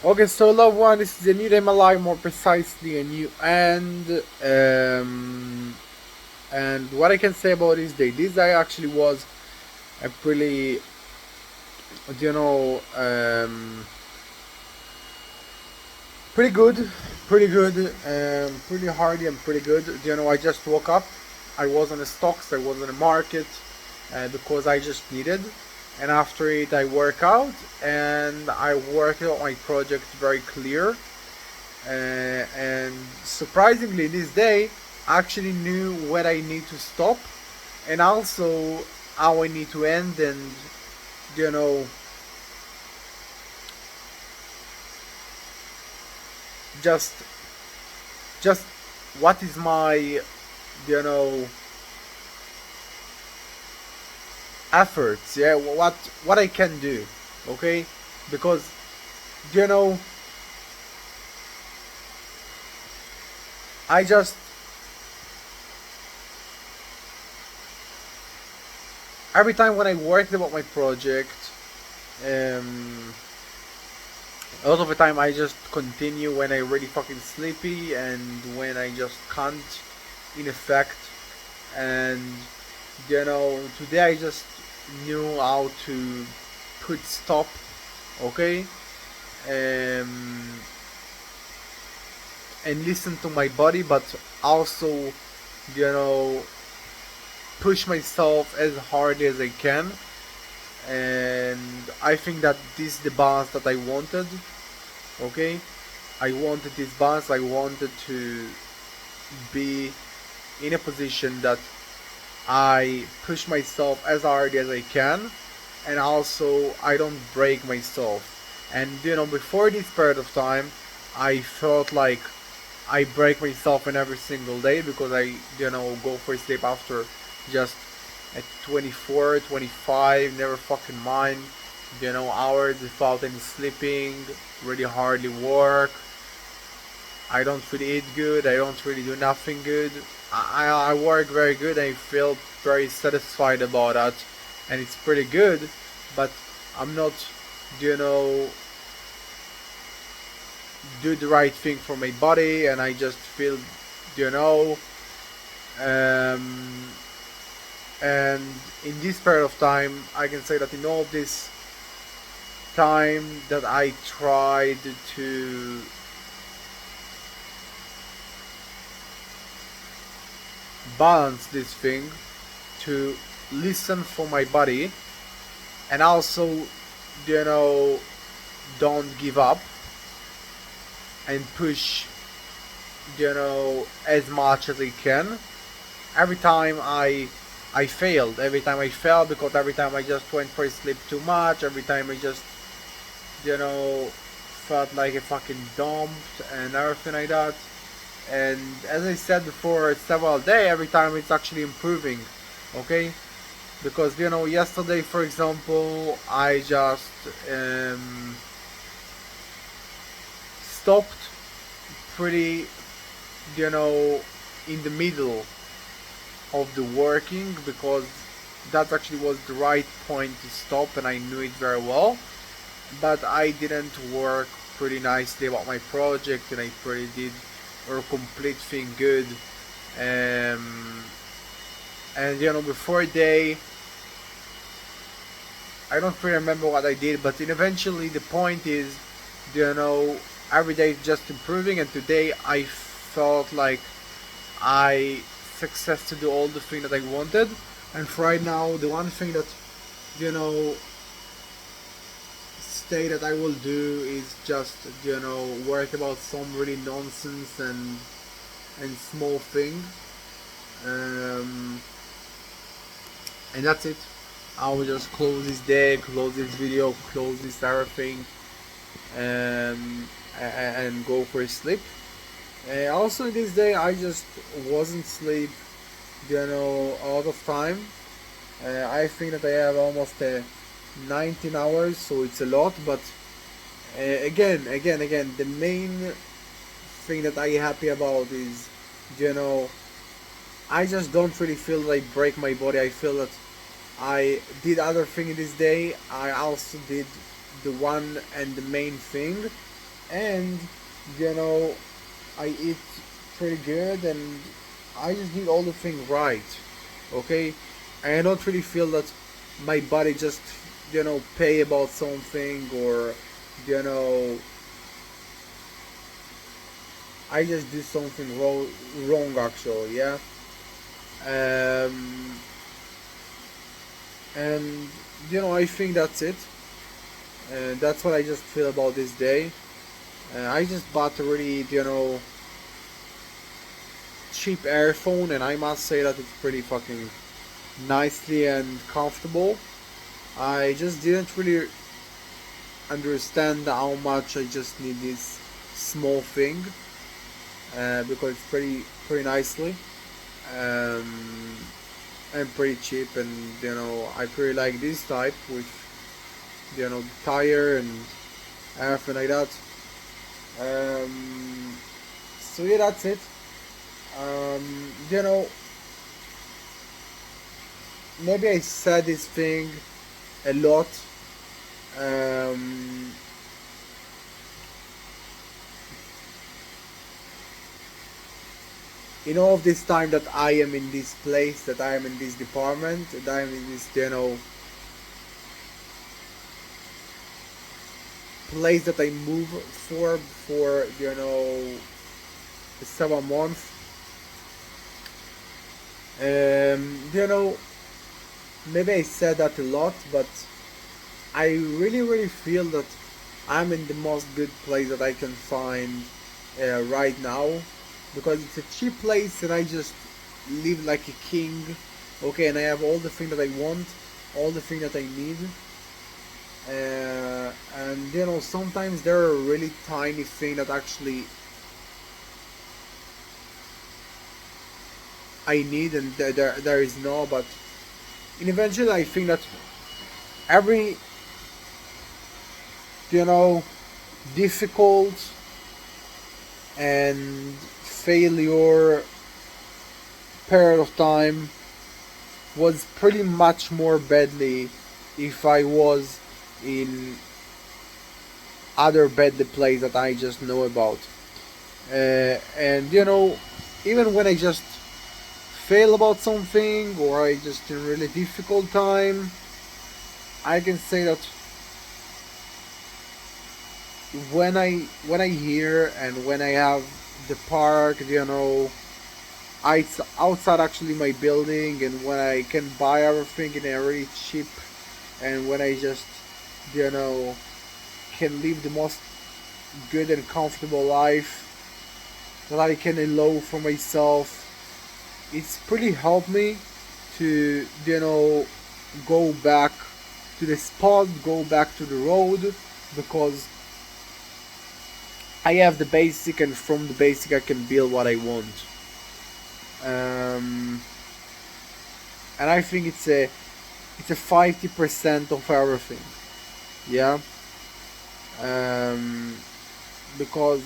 Okay, so loved one, this is a new day in my life, more precisely a new and what I can say about this day. This day actually was a pretty, you know, pretty good, pretty hardy and pretty good. I just woke up. I was on the stocks. I was on the market because I just needed. And after it, I work out and I work on my project very clear. And surprisingly, this day, I actually knew where I need to stop and also how I need to end. And you know, just just what is my you know efforts, yeah, what I can do, okay, because you know I just every time when I worked about my project, um a lot of the time I just continue when I really fucking sleepy and when I just can't in effect. And today I just knew how to put stop, okay, um and listen to my body, but also you know push myself as hard as I can. And I think that this is the balance that I wanted, okay. I wanted this balance. I wanted to be in a position that I push myself as hard as I can, and also I don't break myself. And before this period of time, I felt like I break myself in every single day because I go for sleep after just at 24, 25, never fucking mind, hours without any sleeping, really hardly work. I don't really eat good. I don't really do nothing good. I work very good. I feel very satisfied about that, and it's pretty good. But I'm not, you know, do the right thing for my body, and I just feel, you know, um, and in this period of time, I can say that in all this time that I tried to balance this thing, to listen for my body, and also you know don't give up and push as much as I can. Every time I failed, every time I failed, because every time I just went for sleep too much, every time I just felt like a fucking dumped and everything like that. And as I said before several days, every time it's actually improving, okay. Because yesterday for example I just stopped pretty you know in the middle of the working, because that actually was the right point to stop and I knew it very well. But I didn't work pretty nicely about my project and I pretty did a complete thing good. um, and before they I don't really remember what I did, but eventually the point is, you know, every day is just improving. And today I felt like I success to do all the things that I wanted. And for right now, the one thing that you know stay that I will do is just work about some really nonsense and small thing. Um, and that's it. I will just close this day, close this video, close this everything, and go for sleep. Also, this day I just wasn't sleep, a lot of time. I think that I have almost 19 hours, so it's a lot. But again, the main thing that I happy about is, you know, I just don't really feel like break my body. I feel that I did other thing this day. I also did the one and the main thing, and you know I eat pretty good, and I just need all the things right. Okay, and I don't really feel that my body just pay about something, or you know I just do something wrong actually. Yeah. um, and I think that's it. And that's what I just feel about this day. I just bought a really cheap earphone, and I must say that it's pretty fucking nicely and comfortable. I just didn't really understand how much I just need this small thing, because it's pretty nicely, um, and pretty cheap, and I pretty like this type with the tire and everything like that. Um, so yeah, that's it. Um, you know, Maybe I said this thing a lot. Um, in all of this time that I am in this place, that I am in this department, that I am in this place that I move for 7 months. Maybe I said that a lot, but I really feel that I'm in the most good place that I can find right now, because it's a cheap place and I just live like a king. Okay, and I have all the things that I want, all the things that I need. And sometimes there are really tiny things that actually I need, and there is no. But eventually, I think that every you know difficult and failure period of time was pretty much more badly if I was in other bad place that I just know about. And even when I just fail about something, or I just in a really difficult time, I can say that when I hear and when I have the park, outside actually my building, and when I can buy everything in a really cheap, and when I just you know can live the most good and comfortable life that I can allow for myself, it's pretty helped me to go back to the spot, go back to the road, because I have the basic, and from the basic I can build what I want. Um, and I think it's a 50% of everything. Yeah. Um, because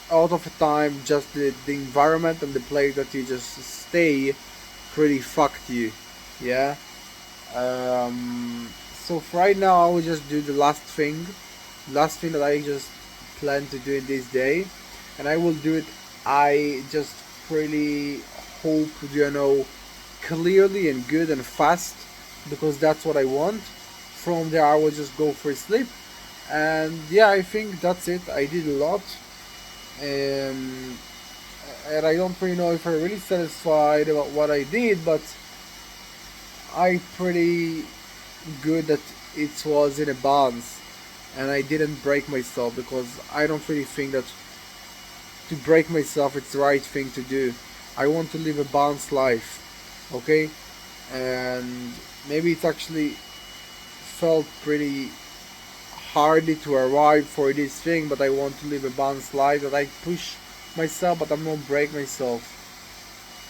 out of the time, just the environment and the place that you just stay pretty fucked you. Yeah. So for right now, I will just do the last thing that I just plan to do in this day, and I will do it. I just really hope clearly and good and fast, because that's what I want. From there, I will just go for sleep, and yeah, I think that's it. I did a lot, um, and I don't really know if I'm really satisfied about what I did, but I pretty good that it was in a balance, and I didn't break myself, because I don't really think that to break myself it's the right thing to do. I want to live a balanced life, okay? And maybe it actually felt pretty hardy to arrive for this thing, but I want to live a balanced life, that I push myself but I'm not break myself.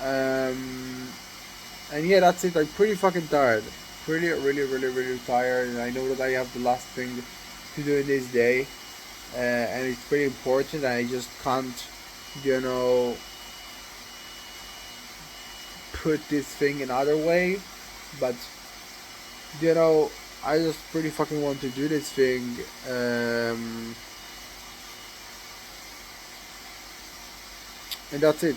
Um, and yeah, that's it. I'm pretty fucking tired. Pretty, really tired, and I know that I have the last thing to do in this day, and it's pretty important. And I just can't, you know, put this thing another way. But you know, I just pretty fucking want to do this thing. and that's it.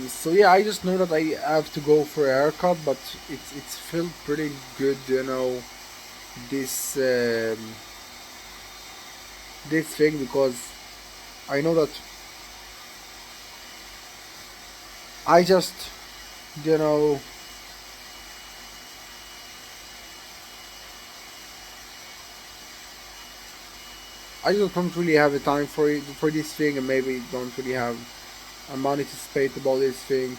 So yeah, I just know that I have to go for a haircut, but it's felt pretty good, you know, this this thing, because I know that I just, you know, I just don't really have the time for it, for this thing, and maybe don't really have money to spend about this thing.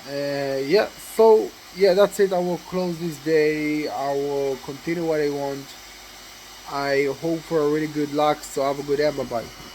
Yeah, so yeah, that's it. I will close this day. I will continue what I want. I hope for a really good luck. So have a good day. Bye bye.